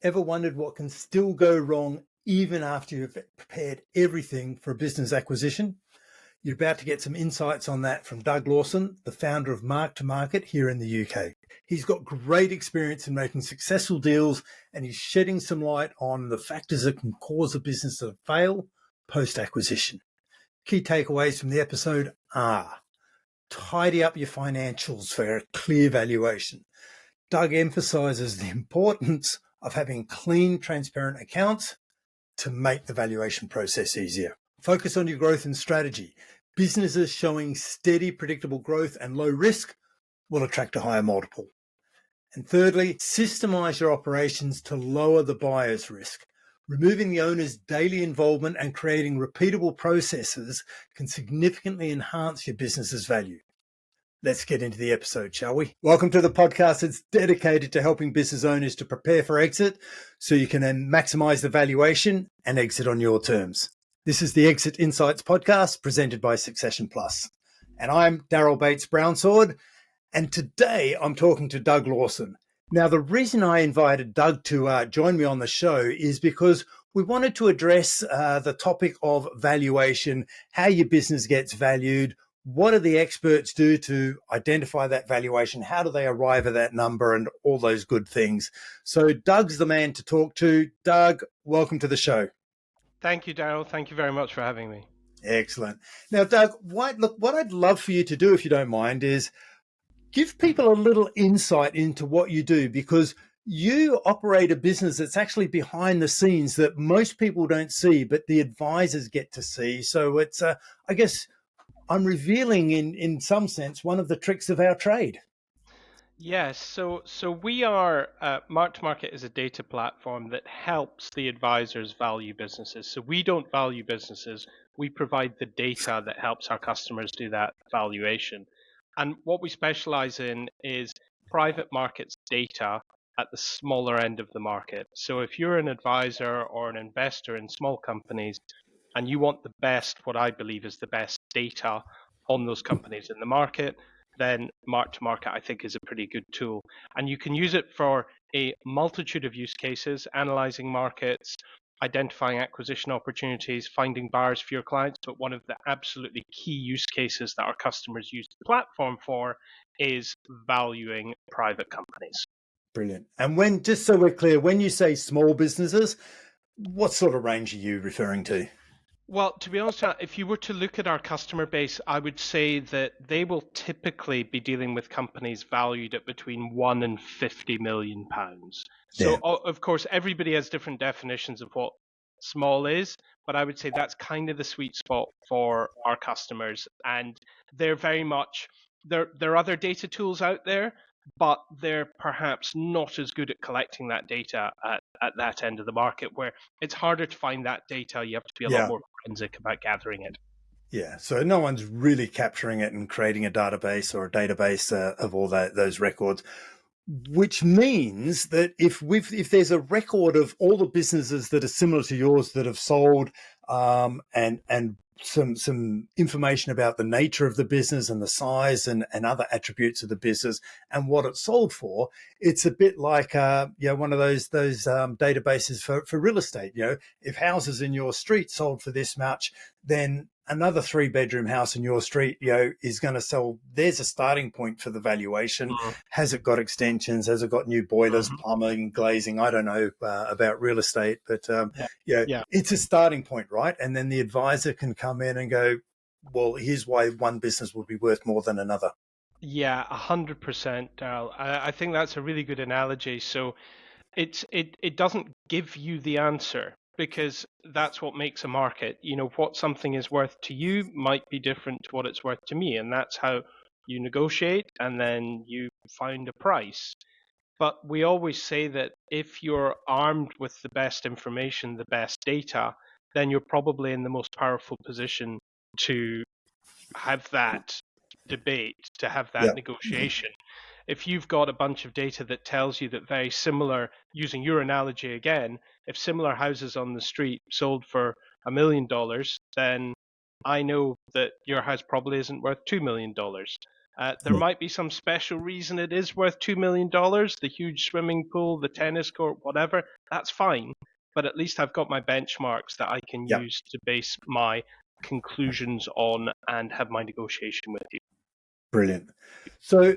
Ever wondered what can still go wrong even after you've prepared everything for a business acquisition? You're about to get some insights on that from Doug Lawson, the founder of MarktoMarket here in the UK. He's got great experience in making successful deals, and he's shedding some light on the factors that can cause a business to fail post-acquisition. Key takeaways from the episode are: tidy up your financials for a clear valuation. Doug emphasizes the importance of having clean, transparent accounts to make the valuation process easier. Focus on your growth and strategy. Businesses showing steady, predictable growth and low risk will attract a higher multiple. And thirdly, systemize your operations to lower the buyer's risk. Removing the owner's daily involvement and creating repeatable processes can significantly enhance your business's value. Let's get into the episode, shall we? Welcome to the podcast that's dedicated to helping business owners to prepare for exit so you can then maximize the valuation and exit on your terms. This is the Exit Insights podcast presented by Succession Plus. And I'm Darryl Bates-Brownsword, and today I'm talking to Doug Lawson. Now, the reason I invited Doug to join me on the show is because we wanted to address the topic of valuation, how your business gets valued. What do the experts do to identify that valuation? How do they arrive at that number and all those good things? So Doug's the man to talk to. Doug, welcome to the show. Thank you, Darryl. Thank you very much for having me. Excellent. Now, Doug, what I'd love for you to do, if you don't mind, is give people a little insight into what you do, because you operate a business that's actually behind the scenes that most people don't see, but the advisors get to see. So it's, I guess, I'm revealing in some sense one of the tricks of our trade. Yes, so we are, MarktoMarket is a data platform that helps the advisors value businesses. So we don't value businesses, we provide the data that helps our customers do that valuation. And what we specialize in is private markets data at the smaller end of the market. So if you're an advisor or an investor in small companies, and you want the best, what I believe is the best data on those companies in the market, then MarktoMarket, I think, is a pretty good tool. And you can use it for a multitude of use cases, analyzing markets, identifying acquisition opportunities, finding buyers for your clients. But one of the absolutely key use cases that our customers use the platform for is valuing private companies. Brilliant. And just so we're clear, when you say small businesses, what sort of range are you referring to? Well, to be honest, if you were to look at our customer base, I would say that they will typically be dealing with companies valued at between £1 and £50 million. So, Yeah. of course, everybody has different definitions of what small is, but I would say that's kind of the sweet spot for our customers. And they're very much, there are other data tools out there, but they're perhaps not as good at collecting that data at that end of the market, where it's harder to find that data. You have to be a lot more forensic about gathering it. Yeah, so no one's really capturing it and creating a database or a database of all those records, which means that if there's a record of all the businesses that are similar to yours that have sold, and some information about the nature of the business and the size and other attributes of the business and what it's sold for, it's a bit like one of those databases for real estate. If houses in your street sold for this much, then another 3-bedroom house in your street, is going to sell. There's a starting point for the valuation. Mm-hmm. Has it got extensions? Has it got new boilers, plumbing, glazing? I don't know about real estate, but it's a starting point, right? And then the advisor can come in and go, well, here's why one business would be worth more than another. Yeah, 100%, Darryl. I think that's a really good analogy. So it doesn't give you the answer, because that's what makes a market. What something is worth to you might be different to what it's worth to me, and that's how you negotiate, and then you find a price. But we always say that if you're armed with the best information, the best data, then you're probably in the most powerful position to have that debate, to have that negotiation. If you've got a bunch of data that tells you that very similar, using your analogy again, if similar houses on the street sold for $1 million, then I know that your house probably isn't worth $2 million. There might be some special reason it is worth $2 million, the huge swimming pool, the tennis court, whatever. That's fine. But at least I've got my benchmarks that I can Yep. use to base my conclusions on and have my negotiation with you. Brilliant. So,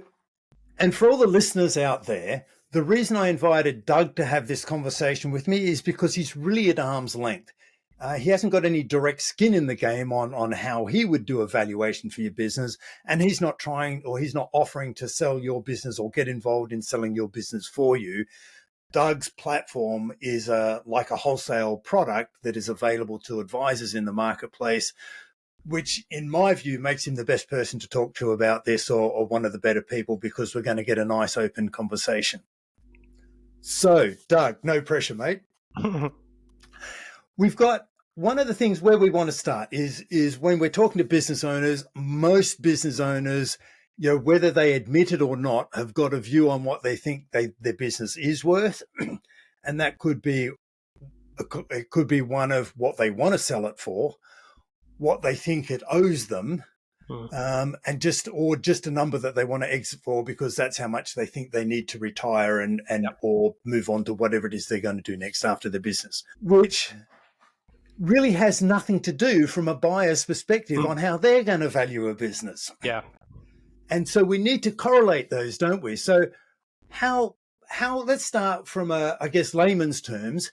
and for all the listeners out there, the reason I invited Doug to have this conversation with me is because he's really at arm's length. He hasn't got any direct skin in the game on how he would do a valuation for your business. And he's not trying, or he's not offering to sell your business or get involved in selling your business for you. Doug's platform is like a wholesale product that is available to advisors in the marketplace, which in my view makes him the best person to talk to about this, or one of the better people, because we're going to get a nice open conversation. So, Doug, no pressure, mate. We've got one of the things where we want to start is when we're talking to business owners. Most business owners, whether they admit it or not, have got a view on what they think their business is worth. And that could be one of what they want to sell it for, what they think it owes them, and just a number that they want to exit for because that's how much they think they need to retire and or move on to whatever it is they're going to do next after the business, which really has nothing to do from a buyer's perspective on how they're going to value a business. Yeah. And so we need to correlate those, don't we? So how let's start from I guess layman's terms.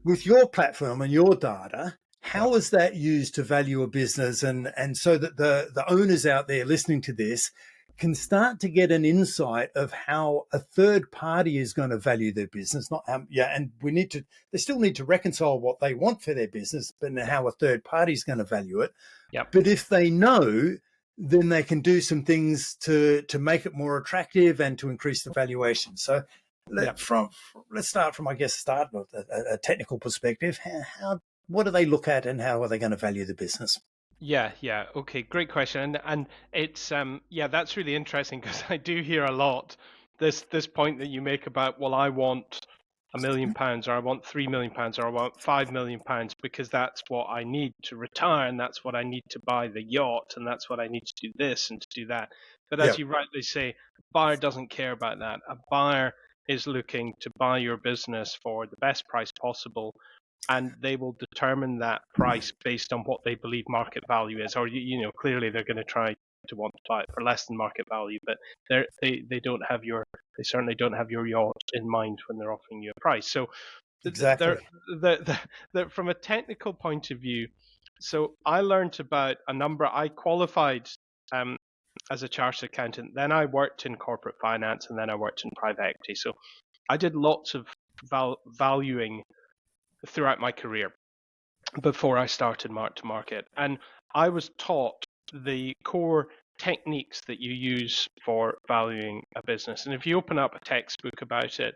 With your platform and your data, how is that used to value a business, and so that the owners out there listening to this can start to get an insight of how a third party is going to value their business, and they still need to reconcile what they want for their business, but how a third party is going to value it. Yep. But if they know, then they can do some things to make it more attractive and to increase the valuation. So let's start from, I guess, a technical perspective. What do they look at, and how are they going to value the business? Yeah. Okay, great question. And it's that's really interesting, because I do hear a lot this point that you make about, well, I want £1 million, or I want £3 million, or I want £5 million, because that's what I need to retire, and that's what I need to buy the yacht, and that's what I need to do this and to do that. But as you rightly say, a buyer doesn't care about that. A buyer is looking to buy your business for the best price possible, and they will determine that price based on what they believe market value is. Or clearly they're going to try to want to buy it for less than market value, but they certainly don't have your yacht in mind when they're offering you a price. So exactly, from a technical point of view, so I learned about a number. I qualified as a chartered accountant, then I worked in corporate finance, and then I worked in private equity. So I did lots of valuing throughout my career before I started MarktoMarket, and I was taught the core techniques that you use for valuing a business. And if you open up a textbook about it,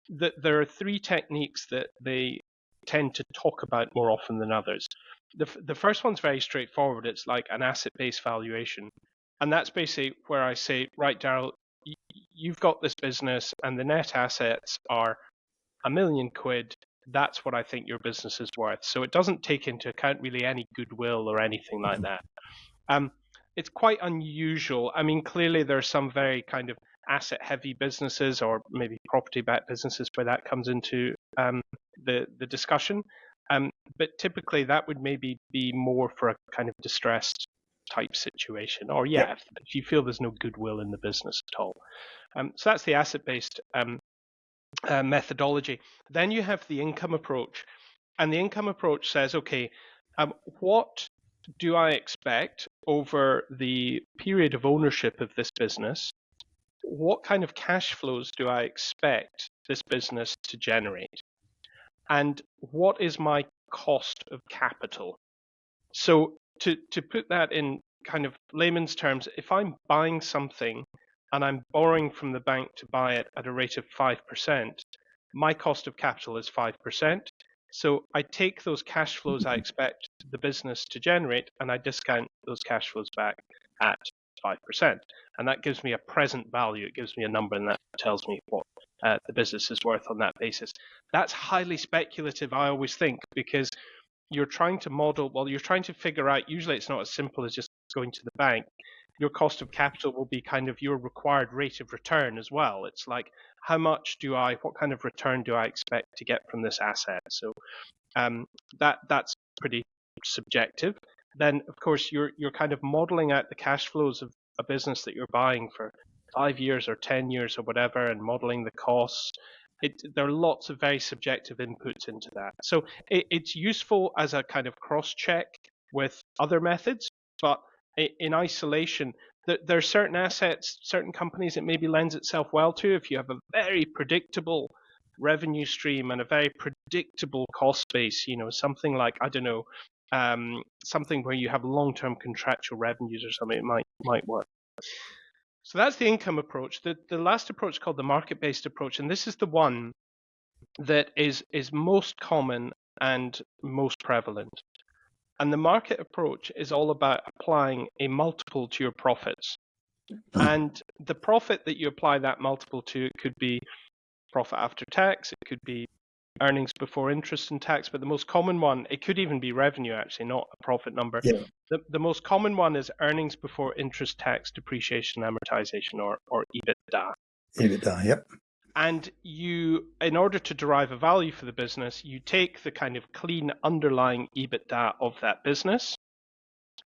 there are three techniques that they tend to talk about more often than others. The first one's very straightforward. It's like an asset-based valuation, and that's basically where I say, right, Darryl, you've got this business and the net assets are £1 million. That's what I think your business is worth. So it doesn't take into account really any goodwill or anything like that. It's quite unusual. I mean, clearly there are some very kind of asset-heavy businesses, or maybe property-backed businesses, where that comes into the discussion. But typically that would maybe be more for a kind of distressed type situation, or if you feel there's no goodwill in the business at all. So that's the asset-based methodology. Then you have the income approach, and the income approach says, okay, what do I expect over the period of ownership of this business? What kind of cash flows do I expect this business to generate? And what is my cost of capital? So to put that in kind of layman's terms, if I'm buying something and I'm borrowing from the bank to buy it at a rate of 5%, my cost of capital is 5%. So I take those cash flows I expect the business to generate, and I discount those cash flows back at 5%. And that gives me a present value. It gives me a number, and that tells me what the business is worth on that basis. That's highly speculative, I always think, because you're trying to model, you're trying to figure out, usually it's not as simple as just going to the bank. your cost of capital will be kind of your required rate of return as well. It's like, what kind of return do I expect to get from this asset? So that's pretty subjective. Then, of course, you're kind of modeling out the cash flows of a business that you're buying for 5 years or 10 years or whatever, and modeling the costs. There are lots of very subjective inputs into that. So it's useful as a kind of cross-check with other methods, but in isolation, there are certain assets, certain companies it maybe lends itself well to if you have a very predictable revenue stream and a very predictable cost base, something like, I don't know, something where you have long-term contractual revenues or something, it might work. So that's the income approach. The last approach, called the market-based approach, and this is the one that is most common and most prevalent. And the market approach is all about applying a multiple to your profits. And the profit that you apply that multiple to, it could be profit after tax, it could be earnings before interest and tax, but the most common one, it could even be revenue, actually, not a profit number. Yeah. The most common one is earnings before interest, tax, depreciation, amortization, or EBITDA. EBITDA, yep. And in order to derive a value for the business, you take the kind of clean underlying EBITDA of that business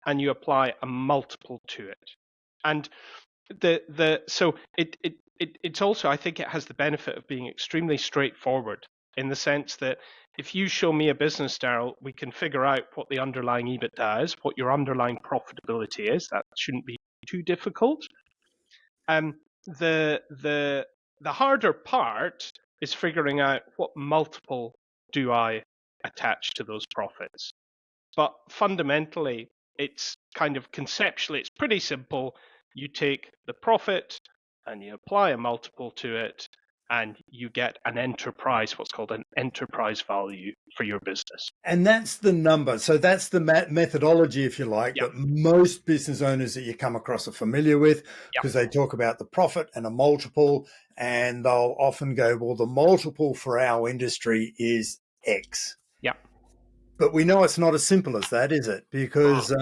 and you apply a multiple to it. And so it's also, I think it has the benefit of being extremely straightforward, in the sense that if you show me a business, Darryl, we can figure out what the underlying EBITDA is, what your underlying profitability is. That shouldn't be too difficult. The harder part is figuring out what multiple do I attach to those profits. But fundamentally, it's kind of conceptually, it's pretty simple. You take the profit and you apply a multiple to it, and you get an enterprise, what's called an enterprise value for your business. And that's the number. So that's the methodology, if you like, Yep. that most business owners that you come across are familiar with, because they talk about the profit and a multiple, and they'll often go, well, the multiple for our industry is X. Yeah. But we know it's not as simple as that, is it? Because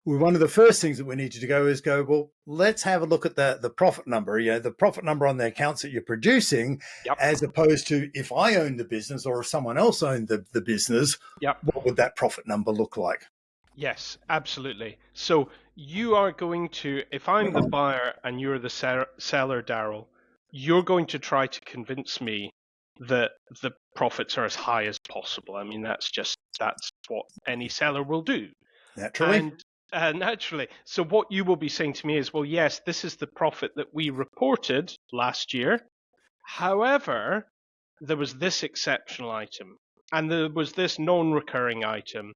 one of the first things that we need to go, well, let's have a look at the profit number, the profit number on the accounts that you're producing, as opposed to if I own the business or if someone else owned the business, what would that profit number look like? Yes, absolutely. So you are going to, if I'm the buyer and you're the seller, Darryl, you're going to try to convince me that the profits are as high as possible. I mean, that's what any seller will do. Naturally. Naturally. So what you will be saying to me is, well, yes, this is the profit that we reported last year. However, there was this exceptional item and there was this non-recurring item.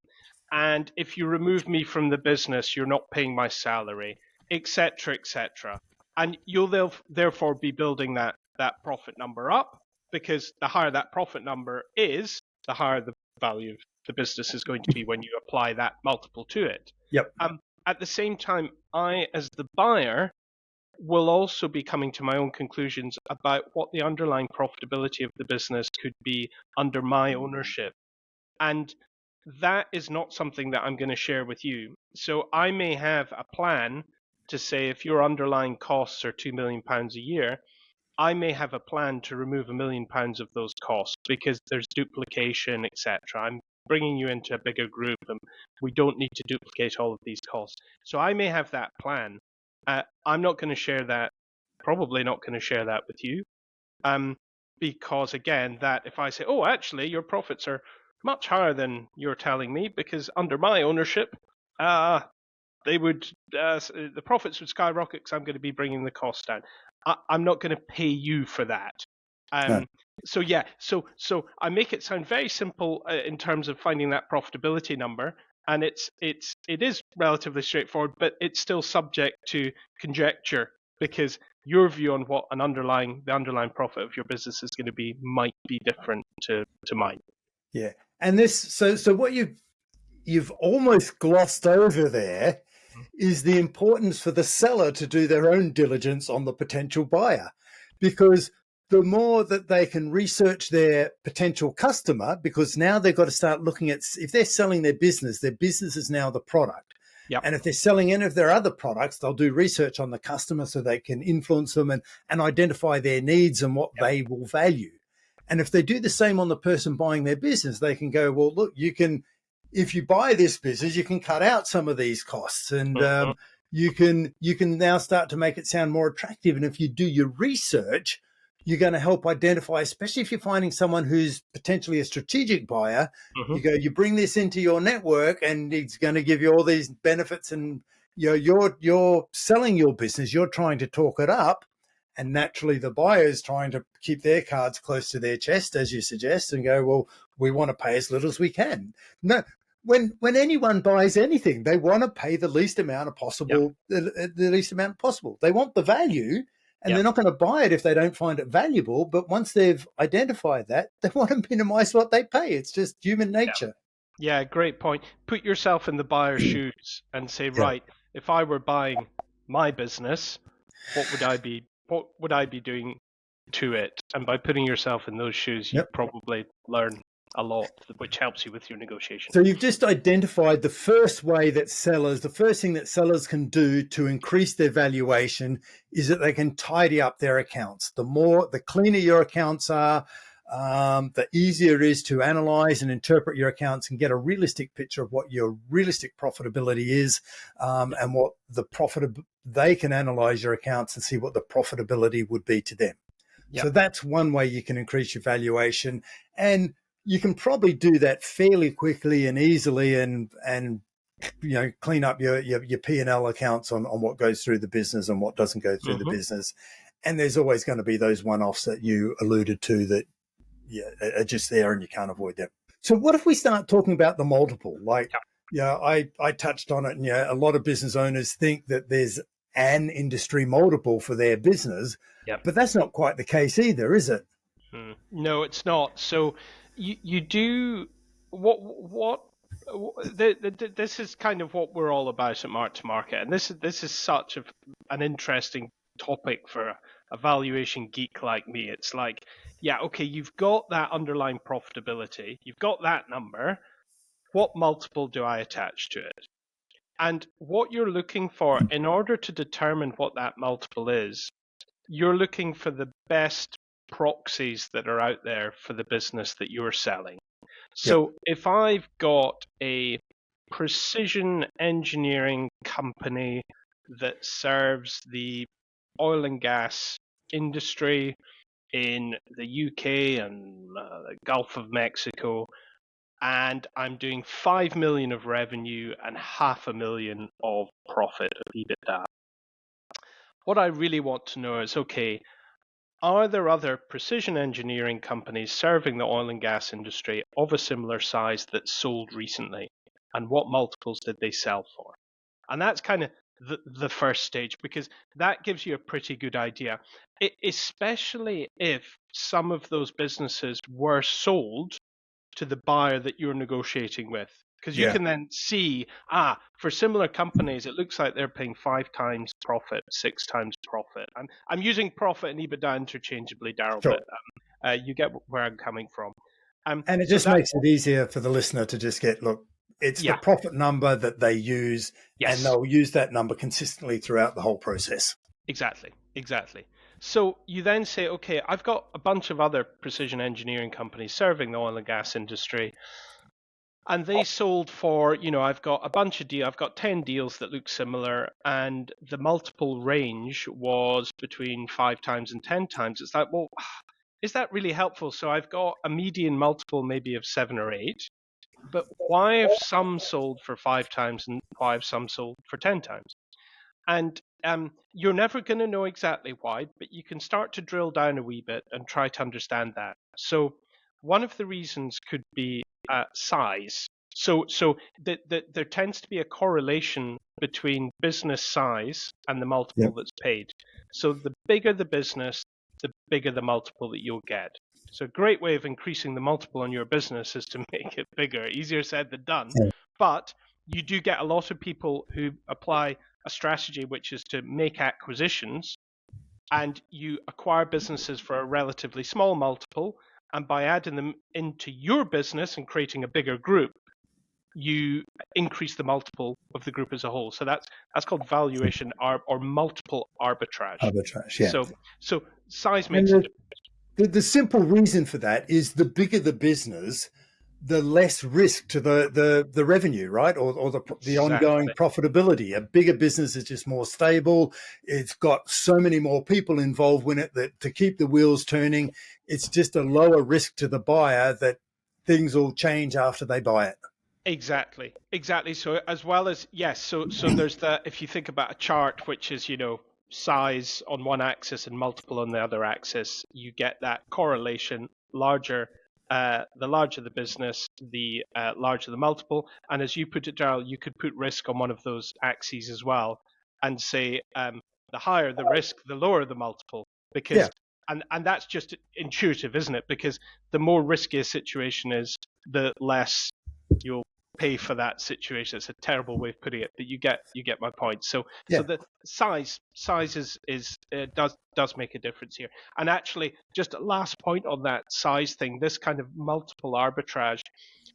And if you remove me from the business, you're not paying my salary, etc., etc. And you'll therefore be building that profit number up, because the higher that profit number is, the higher the value of the business is going to be when you apply that multiple to it. Yep. At the same time, I, as the buyer, will also be coming to my own conclusions about what the underlying profitability of the business could be under my ownership. And that is not something that I'm going to share with you. So I may have a plan to say, if your underlying costs are £2 million a year, I may have a plan to remove £1 million of those costs because there's duplication, etc. I'm bringing you into a bigger group and we don't need to duplicate all of these costs. So I may have that plan. I'm not going to share that, probably not going to share that with you. Because again, that if I say, oh, actually, your profits are much higher than you're telling me, because under my ownership, the profits would skyrocket because I'm going to be bringing the cost down. I'm not going to pay you for that. No. So I make it sound very simple in terms of finding that profitability number, and it is relatively straightforward, but it's still subject to conjecture, because your view on what the underlying profit of your business is going to be might be different to mine. Yeah, and this so what you've almost glossed over there is the importance for the seller to do their own diligence on the potential buyer, because the more that they can research their potential customer, because now they've got to start looking at, if they're selling their business is now the product. Yep. And if they're selling any of their other products, they'll do research on the customer so they can influence them and identify their needs and what Yep. they will value. And if they do the same on the person buying their business, they can go, well, look, you can, if you buy this business, you can cut out some of these costs, and Mm-hmm. you can now start to make it sound more attractive. And if you do your research, you're going to help identify, especially if you're finding someone who's potentially a strategic buyer. Mm-hmm. You bring this into your network, and it's going to give you all these benefits. And you're selling your business. You're trying to talk it up, and naturally, the buyer is trying to keep their cards close to their chest, as you suggest, and go, well, we want to pay as little as we can. No, when anyone buys anything, they want to pay the least amount Yep. possible. The least amount possible. They want the value, and Yep. they're not going to buy it if they don't find it valuable. But once they've identified that, they want to minimize what they pay. It's just human nature. Yeah, great point. Put yourself in the buyer's shoes and say, Yeah. right, if I were buying my business, what would I be doing to it? And by putting yourself in those shoes, you Yep. probably learn a lot, which helps you with your negotiation. So you've just identified the first thing that sellers can do to increase their valuation is that they can tidy up their accounts. The cleaner your accounts are, the easier it is to analyze and interpret your accounts and get a realistic picture of what your realistic profitability is, and what they can analyze your accounts and see what the profitability would be to them. Yep. So that's one way you can increase your valuation, and you can probably do that fairly quickly and easily, and clean up your P&L accounts on what goes through the business and what doesn't go through the business. And there's always going to be those one-offs that you alluded to that are just there and you can't avoid them. So what if we start talking about the multiple? I touched on it, and a lot of business owners think that there's an industry multiple for their business, but that's not quite the case either, is it? No, it's not. So you do what this is kind of what we're all about at MarktoMarket, and this is such an interesting topic for a valuation geek like me. It's like, yeah, okay, you've got that underlying profitability, you've got that number. What multiple do I attach to it? And what you're looking for in order to determine what that multiple is, you're looking for the best proxies that are out there for the business that you're selling. So if I've got a precision engineering company that serves the oil and gas industry in the UK and the Gulf of Mexico, and I'm doing 5 million of revenue and 500,000 of profit of EBITDA. What I really want to know is, okay, are there other precision engineering companies serving the oil and gas industry of a similar size that sold recently? And what multiples did they sell for? And that's kind of the first stage, because that gives you a pretty good idea, especially if some of those businesses were sold to the buyer that you're negotiating with. Because you can then see, for similar companies, it looks like they're paying 5 times profit, 6 times profit. I'm using profit and EBITDA interchangeably, Darryl, Sure. but you get where I'm coming from. And it just makes it easier for the listener to just get, look, it's the profit number that they use, and they'll use that number consistently throughout the whole process. Exactly. So you then say, okay, I've got a bunch of other precision engineering companies serving the oil and gas industry, and they sold for, I've got a bunch of deals, I've got 10 deals that look similar, and the multiple range was between 5 times and 10 times. It's like, well, is that really helpful? So I've got a median multiple maybe of 7 or 8, but why have some sold for 5 times and why have some sold for 10 times? And you're never going to know exactly why, but you can start to drill down a wee bit and try to understand that. So one of the reasons could be size. So there tends to be a correlation between business size and the multiple that's paid. So the bigger the business, the bigger the multiple that you'll get. So a great way of increasing the multiple on your business is to make it bigger. Easier said than done. But you do get a lot of people who apply a strategy which is to make acquisitions, and you acquire businesses for a relatively small multiple, and by adding them into your business and creating a bigger group, you increase the multiple of the group as a whole. So that's called valuation or multiple arbitrage. Arbitrage, yeah. So size makes a And difference. the simple reason for that is the bigger the business, the less risk to the revenue, right? Or the ongoing Exactly. profitability. A bigger business is just more stable. It's got so many more people involved in it that to keep the wheels turning, it's just a lower risk to the buyer that things will change after they buy it. Exactly. So as well as yes, so there's the if you think about a chart which is size on one axis and multiple on the other axis, you get that correlation. The larger the business, the larger the multiple. And as you put it, Darryl, you could put risk on one of those axes as well, and say the higher the risk, the lower the multiple, Yeah, because and that's just intuitive, isn't it? Because the more risky a situation is, the less you'll pay for that situation. It's a terrible way of putting it, but you get my point. So yeah, the size is does make a difference here. And actually, just a last point on that size thing, this kind of multiple arbitrage,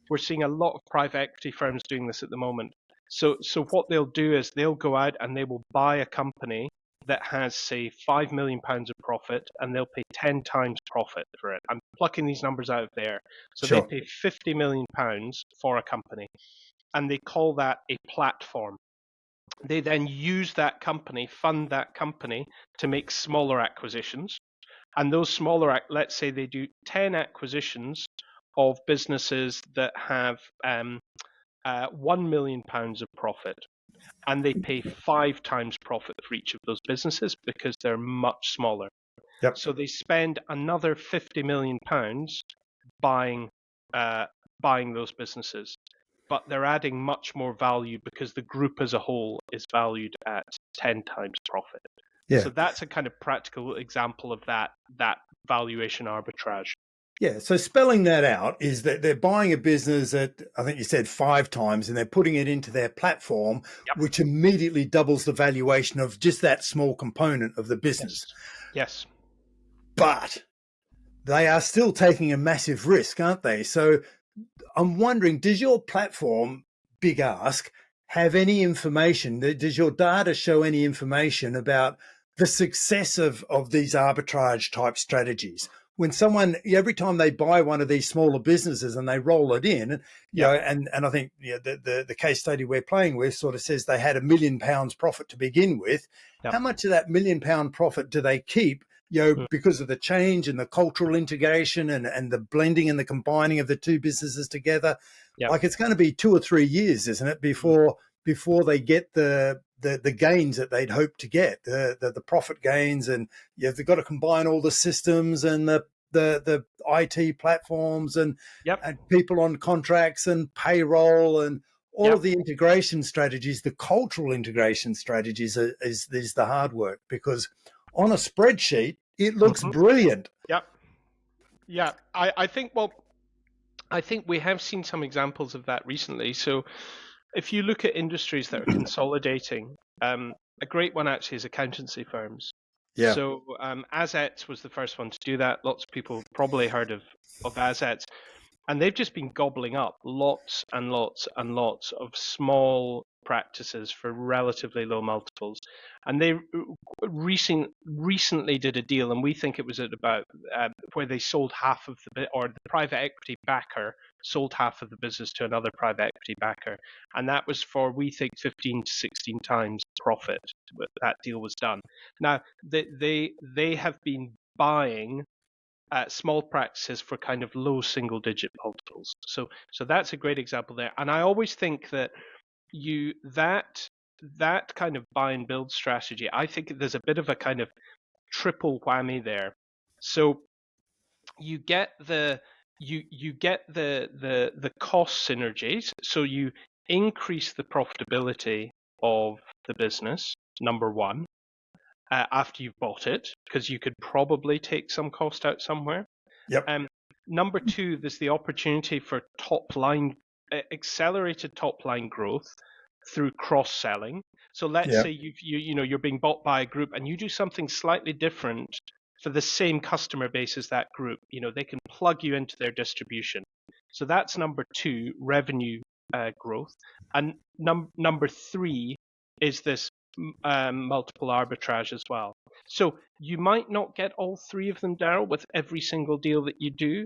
we're seeing a lot of private equity firms doing this at the moment. So what they'll do is they'll go out and they will buy a company that has, say, £5 million of profit, and they'll pay 10 times profit for it. I'm plucking these numbers out of there. So they sure. pay £50 million for a company, and they call that a platform. They then use that company, fund that company to make smaller acquisitions. And those smaller, let's say they do 10 acquisitions of businesses that have £1 million of profit, and they pay 5 times profit for each of those businesses because they're much smaller. Yep. So they spend another £50 million buying buying those businesses, but they're adding much more value because the group as a whole is valued at 10 times profit. Yeah. So that's a kind of practical example of that valuation arbitrage. Yeah. So spelling that out is that they're buying a business at, I think you said 5 times, and they're putting it into their platform, Yep. which immediately doubles the valuation of just that small component of the business. Yes. But they are still taking a massive risk, aren't they? So I'm wondering, does your platform, big ask, have any information? Does your data show any information about the success of these arbitrage type strategies? When someone, every time they buy one of these smaller businesses and they roll it in, Yep. and I think the case study we're playing with sort of says they had £1 million profit to begin with. Yep. How much of that £1 million profit do they keep? Because of the change and the cultural integration and the blending and the combining of the two businesses together. Yep. Like it's going to be 2 or 3 years, isn't it, before they get the gains that they'd hoped to get, the profit gains, and they've got to combine all the systems and the IT platforms and Yep. people on contracts and payroll and all Yep. of the integration strategies. The cultural integration strategies is the hard work, because on a spreadsheet it looks Mhm. brilliant. Yep. Yeah. I think we have seen some examples of that recently. So if you look at industries that are consolidating, a great one actually is accountancy firms. Yeah. So Assets was the first one to do that. Lots of people probably heard of Assets. And they've just been gobbling up lots and lots and lots of small practices for relatively low multiples. And they recently did a deal, and we think it was at about where they sold half of or the private equity backer sold half of the business to another private equity backer, and that was for, we think, 15 to 16 times profit. That deal was done. Now they have been buying small practices for kind of low single digit multiples. So that's a great example there. And I always think that that kind of buy and build strategy, I think there's a bit of a kind of triple whammy there. So you get you get the cost synergies. So you increase the profitability of the business, number one, after you've bought it, because you could probably take some cost out somewhere. Yep. Number two, there's the opportunity for accelerated top line growth through cross selling. So let's say you're being bought by a group and you do something slightly different for the same customer base as that group. They can plug you into their distribution. So that's number two, revenue growth. And number three is this multiple arbitrage as well. So you might not get all three of them, Darryl, with every single deal that you do,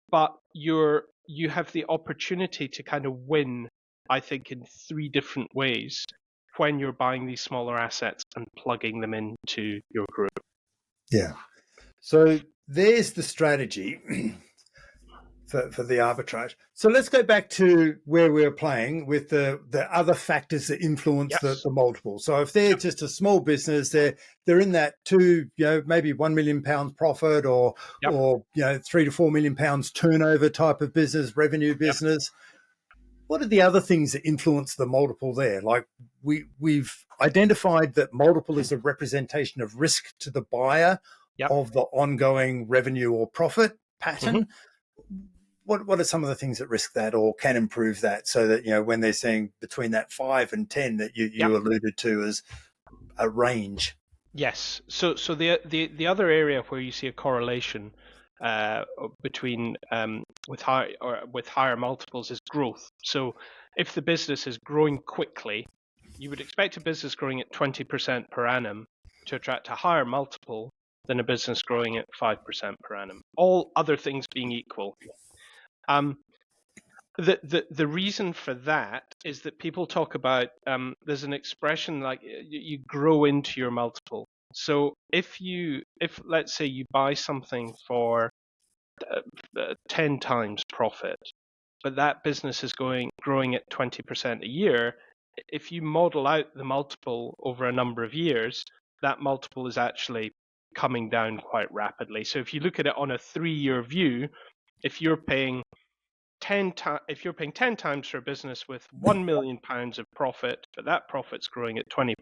but you have the opportunity to kind of win, I think, in three different ways when you're buying these smaller assets and plugging them into your group. Yeah. So there's the strategy for the arbitrage. So let's go back to where we were playing with the other factors that influence Yes. the multiple. So if they're just a small business, they're in that maybe £1 million profit or Yep. or £3 to £4 million turnover type of business, revenue business. What are the other things that influence the multiple there? Like we've identified that multiple is a representation of risk to the buyer Yep. of the ongoing revenue or profit pattern. Mm-hmm. What are some of the things that risk that or can improve that, so that when they're saying between that 5 and 10 that you Yep. alluded to as a range? Yes. So the other area where you see a correlation between with higher multiples is growth. So if the business is growing quickly, you would expect a business growing at 20% per annum to attract a higher multiple than a business growing at 5% per annum. All other things being equal. The reason for that is that people talk about there's an expression like you grow into your multiple. So if let's say you buy something for 10 times profit, but that business is growing at 20% a year, if you model out the multiple over a number of years, that multiple is actually coming down quite rapidly. So if you look at it on a 3-year view, if you're paying 10 times for a business with £1 million of profit, but that profit's growing at 20%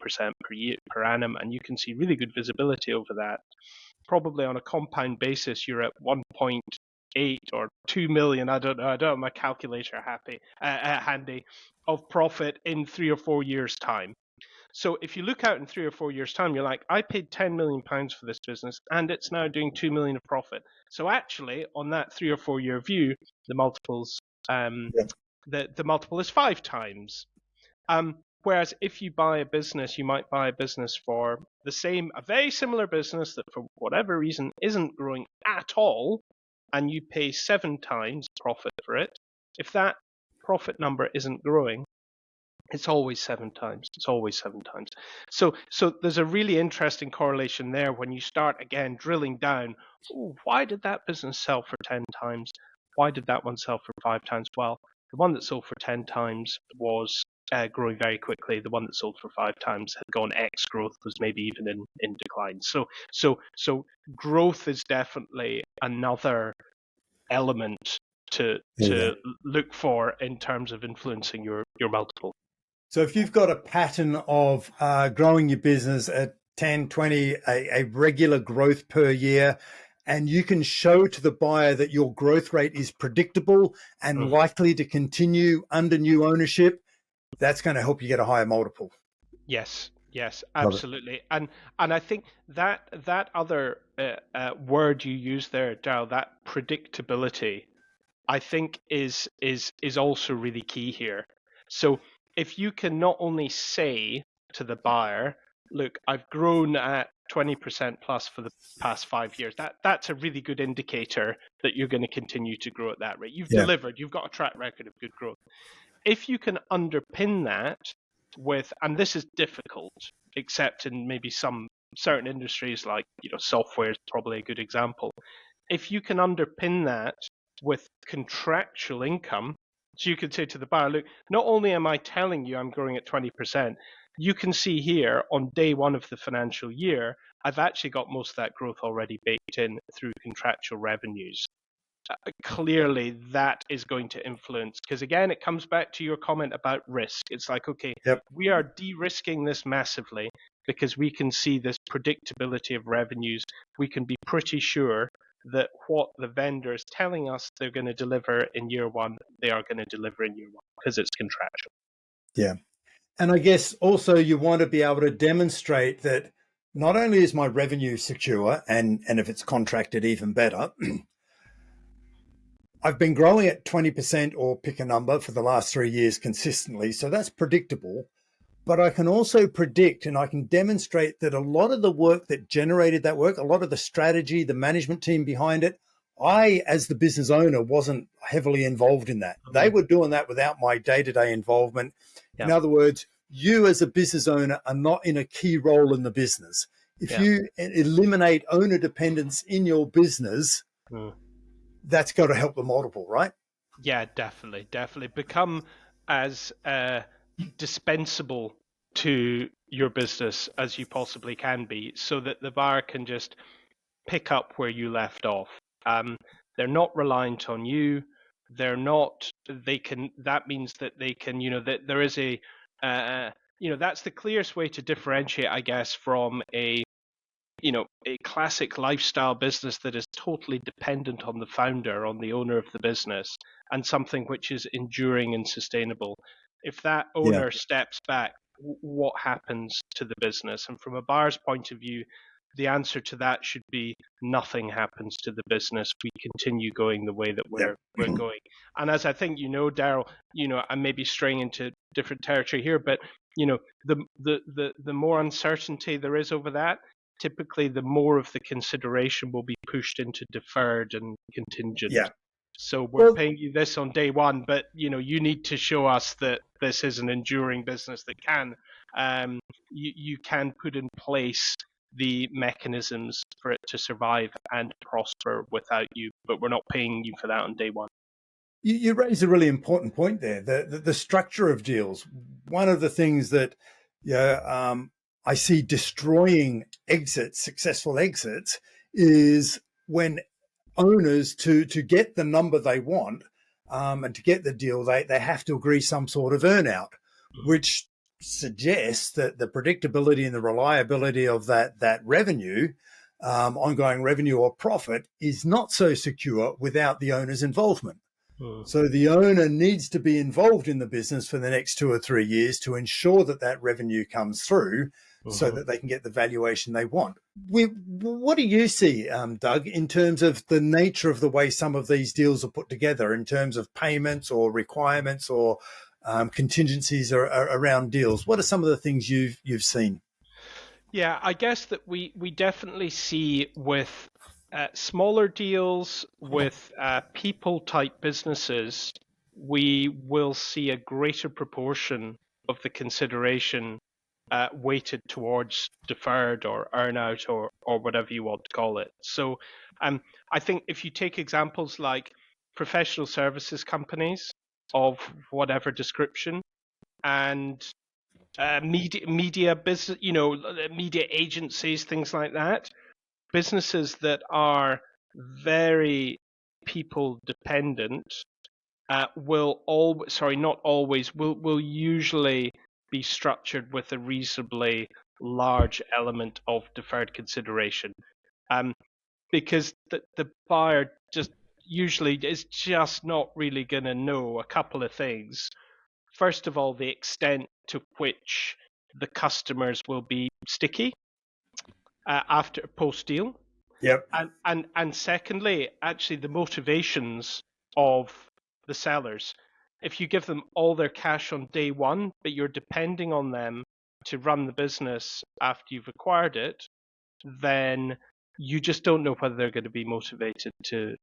per annum, and you can see really good visibility over that, probably on a compound basis, you're at 1.8 or 2 million. I don't have my calculator handy of profit in 3 or 4 years' time. So if you look out in 3 or 4 years' time, you're like, I paid £10 million for this business, and it's now doing 2 million of profit. So actually, on that 3 or 4 year view, the multiples, the multiple is 5 times. Whereas if you buy a business, you might buy a business for a very similar business that for whatever reason isn't growing at all, and you pay 7 times profit for it. If that profit number isn't growing, it's always 7 times. It's always 7 times. So there's a really interesting correlation there when you start again drilling down. Why did that business sell for 10 times? Why did that one sell for 5 times? Well, the one that sold for 10 times was growing very quickly. The one that sold for 5 times had gone X growth, was maybe even in decline. So growth is definitely another element to look for in terms of influencing your multiple. So if you've got a pattern of growing your business at 10, 20, a regular growth per year, and you can show to the buyer that your growth rate is predictable and likely to continue under new ownership, that's going to help you get a higher multiple. Yes, absolutely. And I think that other word you use there, Darryl, that predictability, I think is also really key here. So if you can not only say to the buyer, look, I've grown at 20% plus for the past 5 years, that's a really good indicator that you're going to continue to grow at that rate. You've delivered, you've got a track record of good growth. If you can underpin that with, and this is difficult, except in maybe some certain industries like software is probably a good example. If you can underpin that with contractual income, so you could say to the buyer, look, not only am I telling you I'm growing at 20%, you can see here on day one of the financial year, I've actually got most of that growth already baked in through contractual revenues. Clearly that is going to influence, because again, it comes back to your comment about risk. It's like, okay, we are de-risking this massively because we can see this predictability of revenues. We can be pretty sure that what the vendor is telling us they're going to deliver in year one, they are going to deliver in year one because it's contractual. Yeah. And I guess also you want to be able to demonstrate that not only is my revenue secure, and if it's contracted, even better, I've been growing at 20% or pick a number for the last 3 years consistently. So that's predictable. But I can also predict and I can demonstrate that a lot of the work that generated that work, a lot of the strategy, the management team behind it, I, as the business owner, wasn't heavily involved in that. They Mm. were doing that without my day-to-day involvement. In Yeah, other words, you as a business owner are not in a key role in the business. If yeah. you eliminate owner dependence in your business, Mm. that's got to help the multiple, right? Yeah, definitely, definitely. Become as dispensable to your business as you possibly can be, so that the buyer can just pick up where you left off. Um, they're not reliant on you. They're not. They can. That means that they can. That there is a. That's the clearest way to differentiate, I guess, from a classic lifestyle business that is totally dependent on the founder, on the owner of the business, and something which is enduring and sustainable. If that Yeah. owner steps back, what happens to the business? And from a buyer's point of view, the answer to that should be nothing happens to the business. We continue going the way that Yep. we're going. And as I think Darryl, I may be straying into different territory here, but the more uncertainty there is over that, typically the more of the consideration will be pushed into deferred and contingent. Yeah. So we're Well, paying you this on day one, but you need to show us that this is an enduring business that can you can put in place the mechanisms for it to survive and prosper without you, but we're not paying you for that on day one. you raise a really important point there. The structure of deals. One of the things that I see destroying exits, successful exits, is when owners to get the number they want and to get the deal, they have to agree some sort of earnout, which suggests that the predictability and the reliability of that revenue, ongoing revenue or profit, is not so secure without the owner's involvement. Mm. So the owner needs to be involved in the business for the next 2 or 3 years to ensure that that revenue comes through so Mm-hmm. that they can get the valuation they want. What do you see, Doug, in terms of the nature of the way some of these deals are put together in terms of payments or requirements or contingencies around deals? What are some of the things you've seen? Yeah, I guess that we definitely see with smaller deals, with people type businesses, we will see a greater proportion of the consideration weighted towards deferred or earnout or whatever you want to call it. So I think if you take examples like professional services companies of whatever description, and media business, media agencies, things like that. Businesses that are very people dependent will always, sorry, not always, will usually be structured with a reasonably large element of deferred consideration, um, because the buyer just usually is just not really going to know a couple of things. First of all, the extent to which the customers will be sticky after post deal, Yep. and secondly, actually the motivations of the sellers. If you give them all their cash on day one, but you're depending on them to run the business after you've acquired it, then you just don't know whether they're going to be motivated to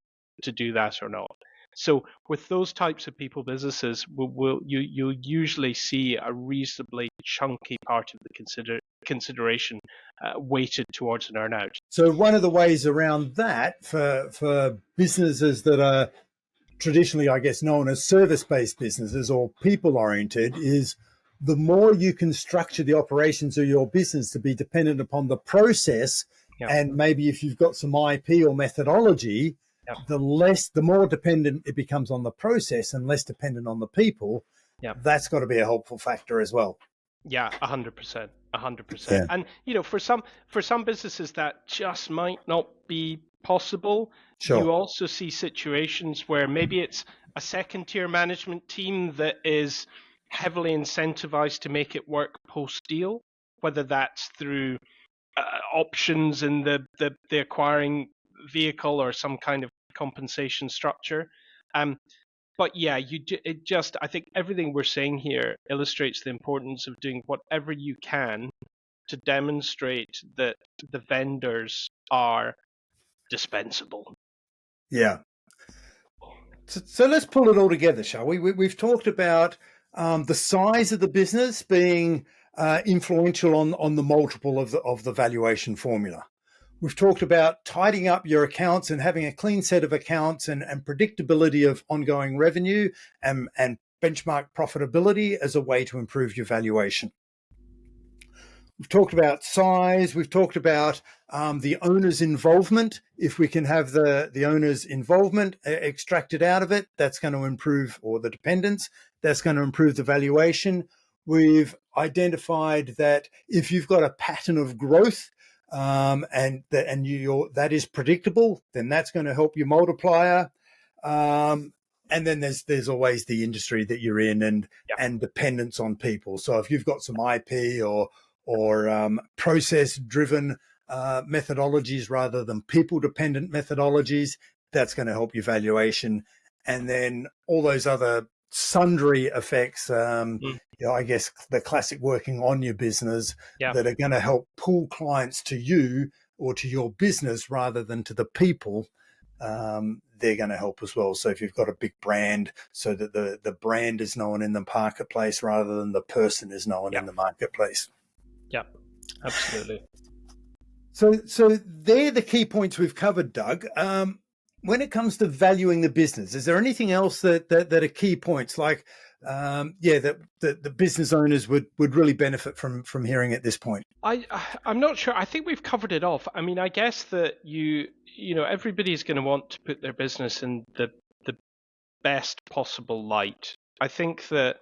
do that or not. So with those types of people businesses, you'll usually see a reasonably chunky part of the consideration weighted towards an earnout. So one of the ways around that for businesses that are traditionally, I guess, known as service-based businesses or people-oriented is the more you can structure the operations of your business to be dependent upon the process, Yeah, and maybe if you've got some IP or methodology, yeah, the more dependent it becomes on the process and less dependent on the people. yeah. That's got to be a helpful factor as well. Yeah, 100%, 100%. Yeah, And for some businesses that just might not be possible. You sure. also see situations where maybe it's a second tier management team that is heavily incentivized to make it work post deal, whether that's through options in the acquiring vehicle or some kind of compensation structure. But yeah, I think everything we're saying here illustrates the importance of doing whatever you can to demonstrate that the vendors are dispensable. Yeah. So let's pull it all together, shall we? We've talked about the size of the business being influential on the multiple of the valuation formula. We've talked about tidying up your accounts and having a clean set of accounts and predictability of ongoing revenue and benchmark profitability as a way to improve your valuation. We've talked about size. We've talked about the owner's involvement. If we can have the owner's involvement extracted out of it, that's going to improve, or the dependents, that's going to improve the valuation. We've identified that if you've got a pattern of growth that is predictable, then that's going to help your multiplier. And then there's always the industry that you're in and dependence on people. So if you've got some IP or process-driven methodologies rather than people-dependent methodologies, that's going to help your valuation. And then all those other sundry effects, I guess the classic working on your business that are going to help pull clients to you or to your business rather than to the people. They're going to help as well. So if you've got a big brand, so that the brand is known in the marketplace rather than the person is known in the marketplace. Yeah, absolutely. So they're the key points we've covered, Doug. When it comes to valuing the business, is there anything else that are key points, like that the business owners would really benefit from hearing at this point? I'm not sure. I think we've covered it off. I mean, I guess that everybody's going to want to put their business in the best possible light. I think that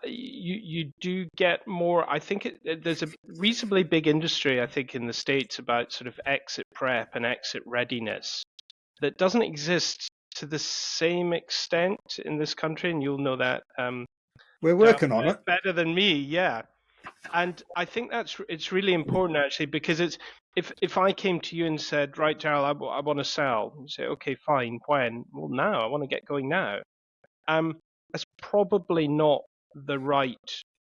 you do get more. I think there's a reasonably big industry, I think, in the States about sort of exit prep and exit readiness that doesn't exist to the same extent in this country, and you'll know that. We're working on it better than me, yeah. And I think it's really important, actually, because it's if I came to you and said, right, Darryl, I want to sell, you say, okay, fine, when? Well, now, I want to get going now. That's probably not the right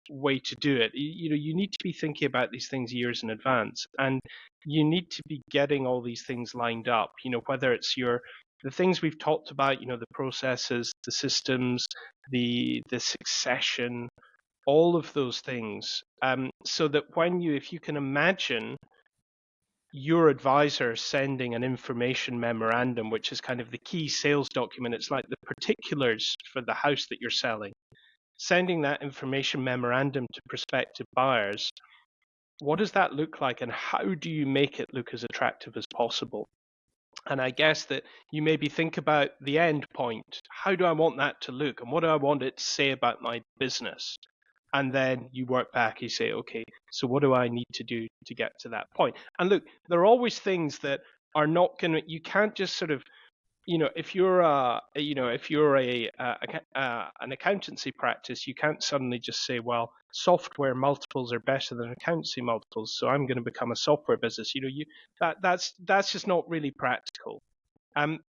way to do it. You need to be thinking about these things years in advance, and you need to be getting all these things lined up. Whether it's the things we've talked about, the processes, the systems, the succession, all of those things, so that if you can imagine your advisor sending an information memorandum, which is kind of the key sales document, it's like the particulars for the house that you're selling, sending that information memorandum to prospective buyers. What does that look like, and how do you make it look as attractive as possible? And I guess that you maybe think about the end point. How do I want that to look, and what do I want it to say about my business? And then you work back, you say, okay, so what do I need to do to get to that point? And look, there are always things that are not going to, you can't just sort of, if you're an accountancy practice, you can't suddenly just say, well, software multiples are better than accountancy multiples, so I'm going to become a software business. That's just not really practical.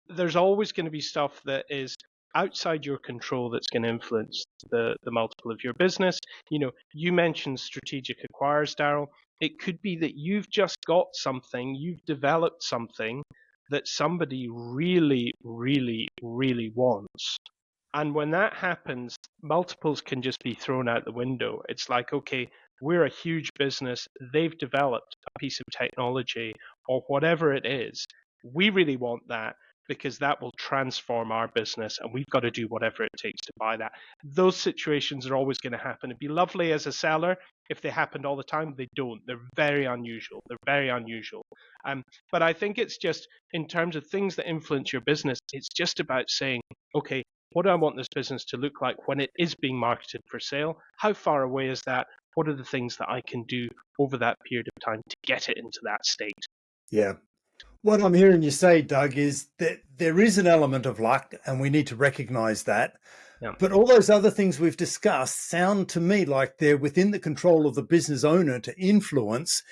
There's always going to be stuff that is outside your control that's going to influence the multiple of your business. You mentioned strategic acquirers, Darryl. It could be that you've just got something, you've developed something that somebody really, really, really wants. And when that happens, multiples can just be thrown out the window. It's like, okay, we're a huge business. They've developed a piece of technology or whatever it is. We really want that because that will transform our business, and we've got to do whatever it takes to buy that. Those situations are always going to happen. It'd be lovely as a seller if they happened all the time. They don't. They're very unusual. But I think it's just, in terms of things that influence your business, it's just about saying, okay, what do I want this business to look like when it is being marketed for sale? How far away is that? What are the things that I can do over that period of time to get it into that state? Yeah. What I'm hearing you say, Doug, is that there is an element of luck, and we need to recognize that. Yeah. But all those other things we've discussed sound to me like they're within the control of the business owner to influence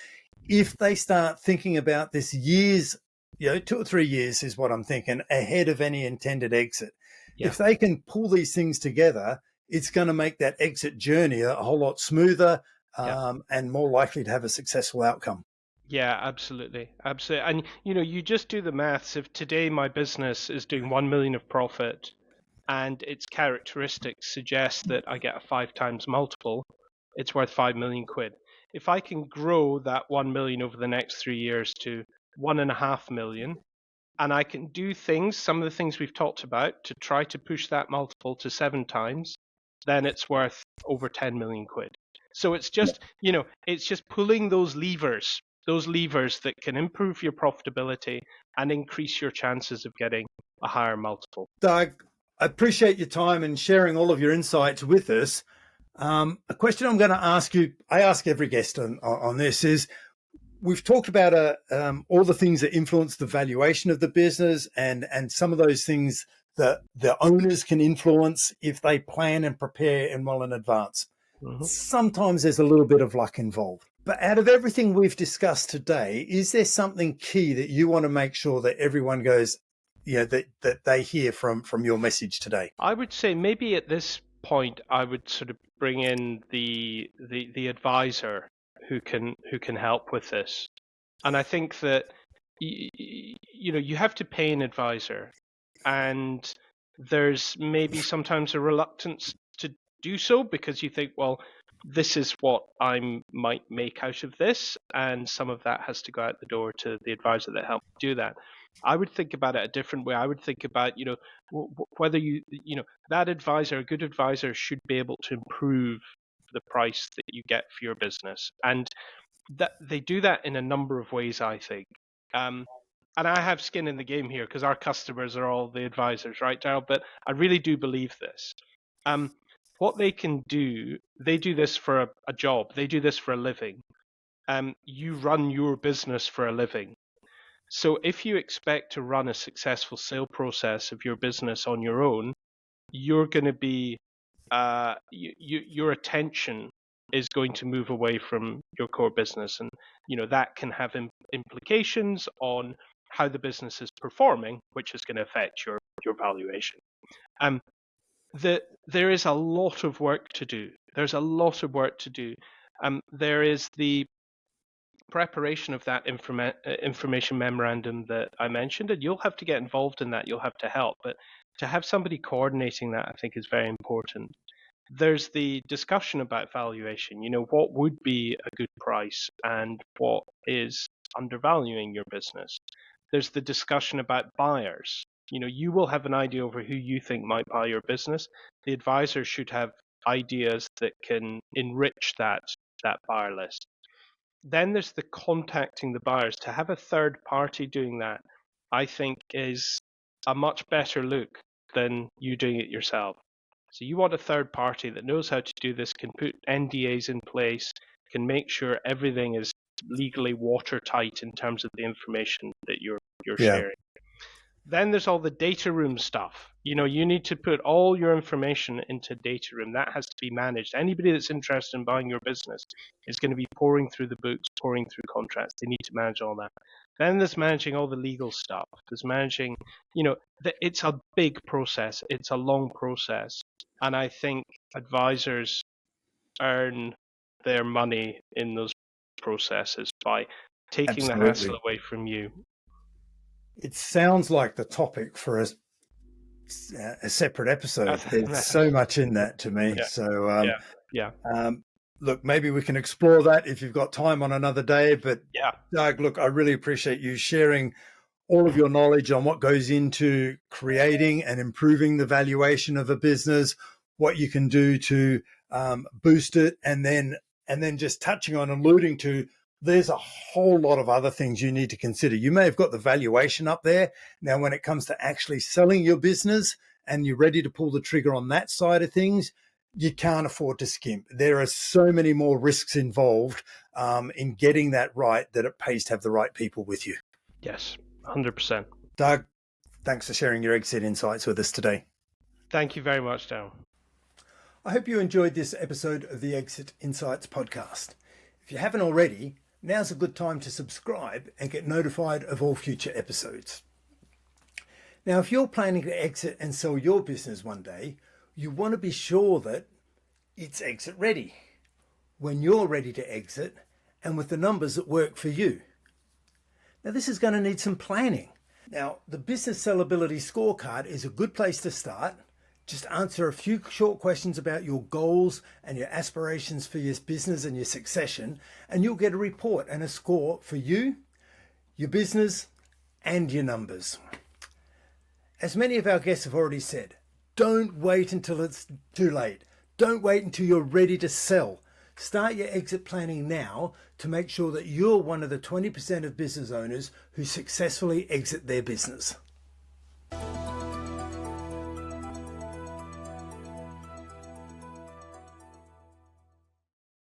if they start thinking about this years, 2 or 3 years is what I'm thinking, ahead of any intended exit. Yeah. If they can pull these things together, it's going to make that exit journey a whole lot smoother, Yeah. and more likely to have a successful outcome. Yeah, absolutely. Absolutely. And you just do the maths. If today my business is doing 1 million of profit and its characteristics suggest that I get a 5 times multiple, it's worth 5 million quid. If I can grow that 1 million over the next 3 years to 1.5 million, and I can do things, some of the things we've talked about, to try to push that multiple to 7 times, then it's worth over 10 million quid. So it's just, it's just pulling those levers that can improve your profitability and increase your chances of getting a higher multiple. Doug, I appreciate your time and sharing all of your insights with us. A question I'm going to ask you, I ask every guest on this, is we've talked about all the things that influence the valuation of the business, and some of those things that the owners can influence if they plan and prepare and well in advance. Mm-hmm. Sometimes there's a little bit of luck involved. But out of everything we've discussed today, is there something key that you want to make sure that everyone goes, that they hear from your message today? I would say maybe at this point I would sort of bring in the advisor who can help with this. And I think that you have to pay an advisor, and there's maybe sometimes a reluctance to do so because you think, well, this is what I might make out of this, and some of that has to go out the door to the advisor that helped do that. I would think about it a different way. I would think about, whether that advisor, a good advisor, should be able to improve the price that you get for your business, and that they do that in a number of ways, I think. And I have skin in the game here because our customers are all the advisors, right, Darryl? But I really do believe this. What they can do, they do this for a job. They do this for a living. You run your business for a living. So if you expect to run a successful sale process of your business on your own, you're going to be your attention is going to move away from your core business, and that can have implications on how the business is performing, which is going to affect your valuation. There is a lot of work to do. There's a lot of work to do. There is the preparation of that information memorandum that I mentioned, and you'll have to get involved in that. You'll have to help, but to have somebody coordinating that, I think, is very important. There's the discussion about valuation. What would be a good price and what is undervaluing your business. There's the discussion about buyers. You will have an idea over who you think might buy your business. The advisor should have ideas that can enrich that buyer list. Then there's the contacting the buyers. To have a third party doing that, I think, is a much better look than you doing it yourself. So you want a third party that knows how to do this, can put NDAs in place, can make sure everything is legally watertight in terms of the information that you're sharing. Then there's all the data room stuff. You need to put all your information into data room. That has to be managed. Anybody that's interested in buying your business is going to be pouring through the books, pouring through contracts. They need to manage all that. Then there's managing all the legal stuff. There's managing, it's a big process. It's a long process. And I think advisors earn their money in those processes by taking the hassle away from you. It sounds like the topic for a separate episode. There's so much in that to me. Yeah. So, look, maybe we can explore that if you've got time on another day. But Doug, look, I really appreciate you sharing all of your knowledge on what goes into creating and improving the valuation of a business, what you can do to boost it, and then just touching on, alluding to, there's a whole lot of other things you need to consider. You may have got the valuation up there. Now, when it comes to actually selling your business and you're ready to pull the trigger on that side of things, you can't afford to skimp. There are so many more risks involved in getting that right, that it pays to have the right people with you. Yes, 100%. Doug, thanks for sharing your exit insights with us today. Thank you very much, Darryl. I hope you enjoyed this episode of the Exit Insights podcast. If you haven't already, now's a good time to subscribe and get notified of all future episodes. Now, if you're planning to exit and sell your business one day, you want to be sure that it's exit ready when you're ready to exit and with the numbers that work for you. Now, this is going to need some planning. Now, the business sellability scorecard is a good place to start. Just answer a few short questions about your goals and your aspirations for your business and your succession, and you'll get a report and a score for you, your business, and your numbers. As many of our guests have already said, don't wait until it's too late. Don't wait until you're ready to sell. Start your exit planning now to make sure that you're one of the 20% of business owners who successfully exit their business.